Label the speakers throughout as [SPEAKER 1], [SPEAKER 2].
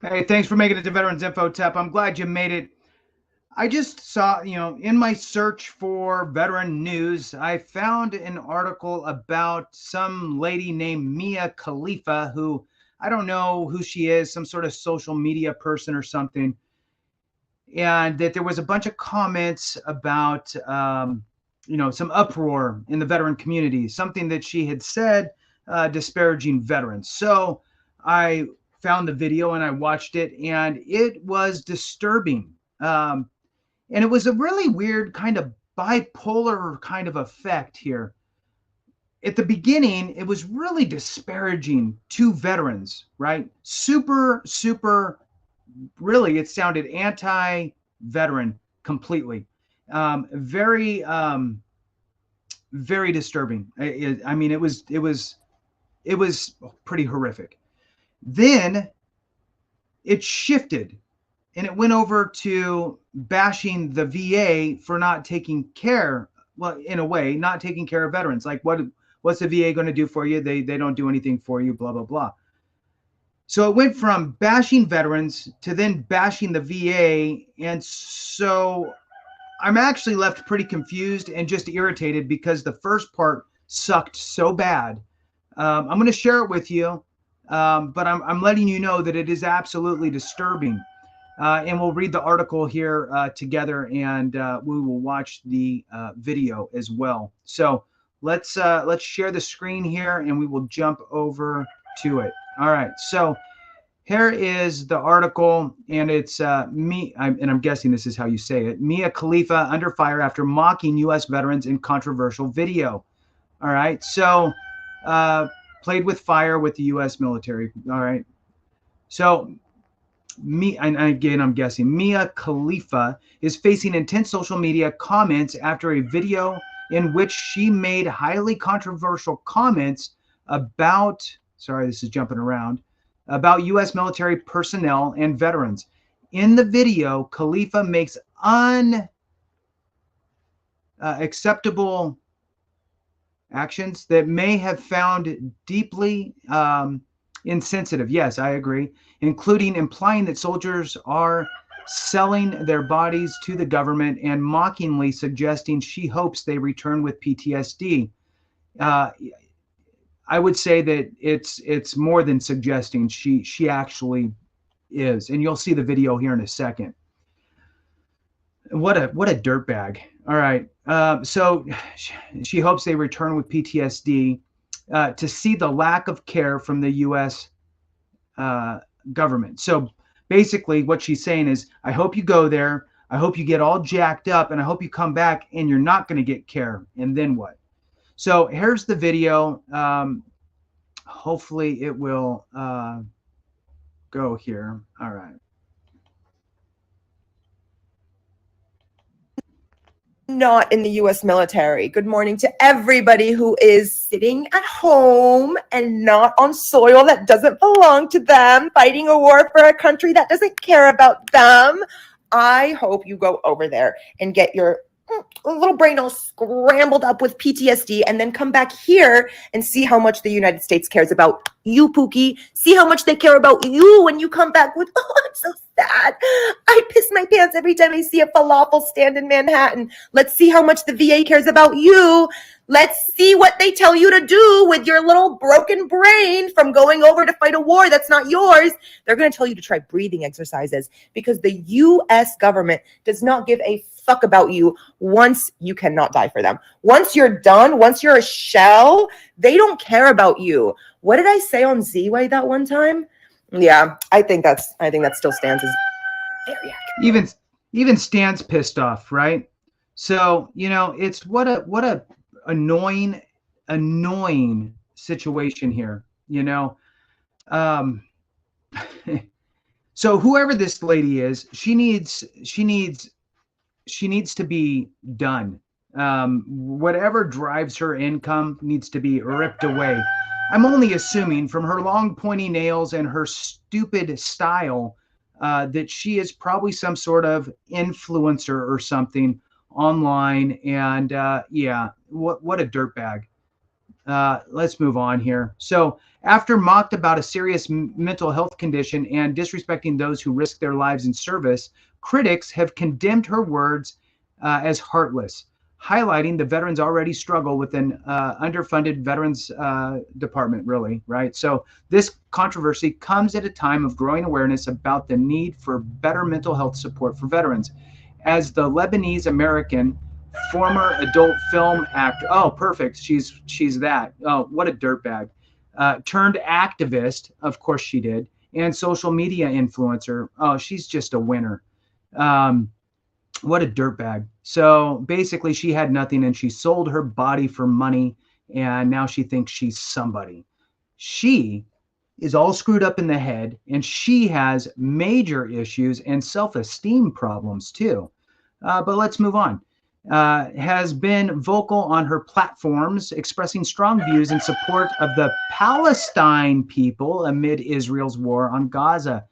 [SPEAKER 1] Hey, thanks for making it to Veterans Info Tep. I'm glad you made it. I just saw, in my search for veteran news, I found an article about some lady named Mia Khalifa, who I don't know who she is, some sort of social media person or something. And that there was a bunch of comments about, some uproar in the veteran community, something that she had said disparaging veterans. So I found the video and I watched it, and it was disturbing. And it was a really weird kind of bipolar kind of effect here. At the beginning, it was really disparaging to veterans, right? Super, super, really, it sounded anti veteran completely. Very, very disturbing. I mean, it was pretty horrific. Then it shifted and it went over to bashing the VA for not taking care, well, in a way, not taking care of veterans. Like, what's the VA going to do for you? They don't do anything for you, blah blah blah. So it went from bashing veterans to then bashing the VA, and so I'm actually left pretty confused and just irritated because the first part sucked so bad. I'm going to share it with you, but I'm letting you know that it is absolutely disturbing. And we'll read the article here together, and we will watch the video as well. So let's share the screen here, and we will jump over to it. All right. So here is the article, and it's and I'm guessing this is how you say it. Mia Khalifa under fire after mocking U.S. veterans in controversial video. All right. So played with fire with the U.S. military. All right. So and again, I'm guessing Mia Khalifa is facing intense social media comments after a video in which she made highly controversial comments about, sorry, this is jumping around, about U.S. military personnel and veterans. In the video, Khalifa makes unacceptable actions that may have found deeply insensitive. Yes, I agree, including implying that soldiers are selling their bodies to the government and mockingly suggesting she hopes they return with PTSD. I would say that it's more than suggesting. She actually is, and you'll see the video here in a second. What a dirtbag. All right. So she hopes they return with PTSD to see the lack of care from the U.S. Government. So basically, what she's saying is, I hope you go there. I hope you get all jacked up, and I hope you come back and you're not going to get care. And then what? So here's the video. Hopefully it will go here. All right.
[SPEAKER 2] Not in the US military. Good morning to everybody who is sitting at home and not on soil that doesn't belong to them, fighting a war for a country that doesn't care about them. I hope you go over there and get your little brain all scrambled up with PTSD and then come back here and see how much the United States cares about you, Pookie. See how much they care about you when you come back with, oh, I'm so sad. I piss my pants every time I see a falafel stand in Manhattan. Let's see how much the VA cares about you. Let's see what they tell you to do with your little broken brain from going over to fight a war that's not yours. They're going to tell you to try breathing exercises because the U.S. government does not give a fuck about you once you cannot die for them. Once you're done, once you're a shell, they don't care about you. What did I say on Z-Way that one time? Yeah, I think that still stands as very accurate.
[SPEAKER 1] Even Stan's pissed off, right? So, it's what a annoying situation here, So whoever this lady is, she needs to be done. Whatever drives her income needs to be ripped away. I'm only assuming from her long pointy nails and her stupid style that she is probably some sort of influencer or something online. And yeah, what a dirtbag. Let's move on here. So after mocked about a serious mental health condition and disrespecting those who risk their lives in service, critics have condemned her words as heartless, highlighting the veterans already struggle with an underfunded veterans department, really, right? So this controversy comes at a time of growing awareness about the need for better mental health support for veterans. As the Lebanese American former adult film actor, oh, perfect, she's that. Oh, what a dirtbag. Turned activist, of course she did, and social media influencer. Oh, she's just a winner. Um, what a dirtbag. So basically, she had nothing and she sold her body for money, and now she thinks she's somebody. She is all screwed up in the head, and she has major issues and self-esteem problems too. But let's move on. Has been vocal on her platforms, expressing strong views in support of the Palestine people amid Israel's war on Gaza.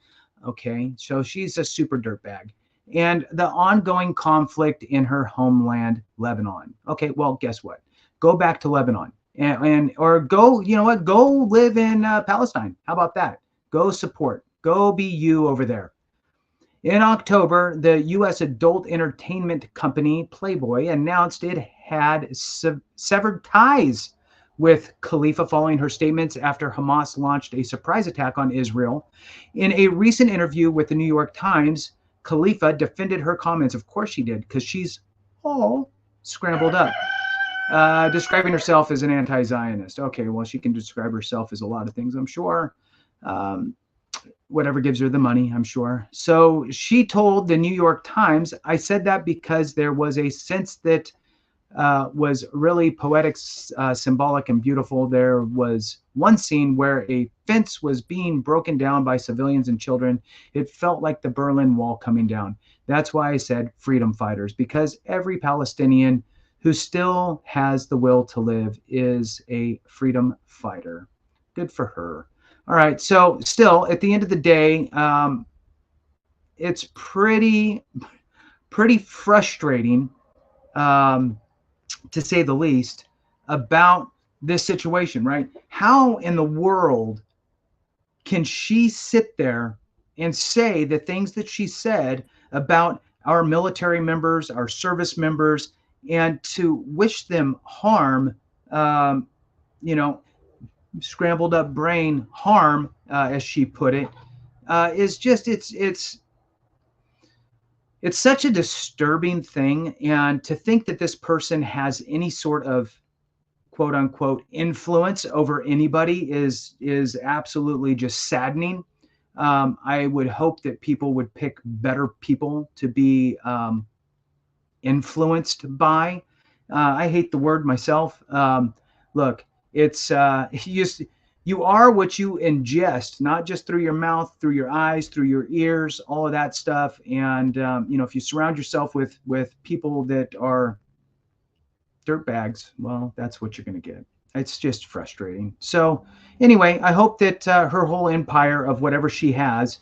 [SPEAKER 1] Okay, so she's a super dirtbag. And the ongoing conflict in her homeland, Lebanon. Okay, well, guess what? Go back to Lebanon and or go, you know what? Go live in Palestine. How about that? Go support. Go be you over there. In October, the U.S. adult entertainment company Playboy announced it had severed ties with Khalifa following her statements after Hamas launched a surprise attack on Israel. In a recent interview with the New York Times, Khalifa defended her comments. Of course she did, because she's all scrambled up, describing herself as an anti-Zionist. Okay, well, she can describe herself as a lot of things, I'm sure. Whatever gives her the money, I'm sure. So she told the New York Times, I said that because there was a sense that was really poetic, symbolic, and beautiful. There was one scene where a fence was being broken down by civilians and children. It felt like the Berlin Wall coming down. That's why I said freedom fighters, because every Palestinian who still has the will to live is a freedom fighter. Good for her. All right. So still, at the end of the day, it's pretty frustrating, to say the least, about this situation, right? How in the world can she sit there and say the things that she said about our military members, our service members, and to wish them harm, you know, scrambled up brain harm, as she put it, is just it's such a disturbing thing. And to think that this person has any sort of quote unquote influence over anybody is absolutely just saddening. I would hope that people would pick better people to be influenced by. I hate the word myself. Look, it's you are what you ingest, not just through your mouth, through your eyes, through your ears, all of that stuff. And if you surround yourself with people that are dirtbags, well, that's what you're going to get. It's just frustrating. So anyway, I hope that her whole empire of whatever she has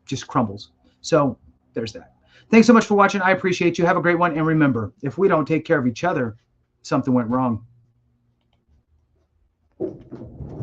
[SPEAKER 1] just crumbles. So there's that. Thanks so much for watching. I appreciate you. Have a great one. And remember, if we don't take care of each other, something went wrong.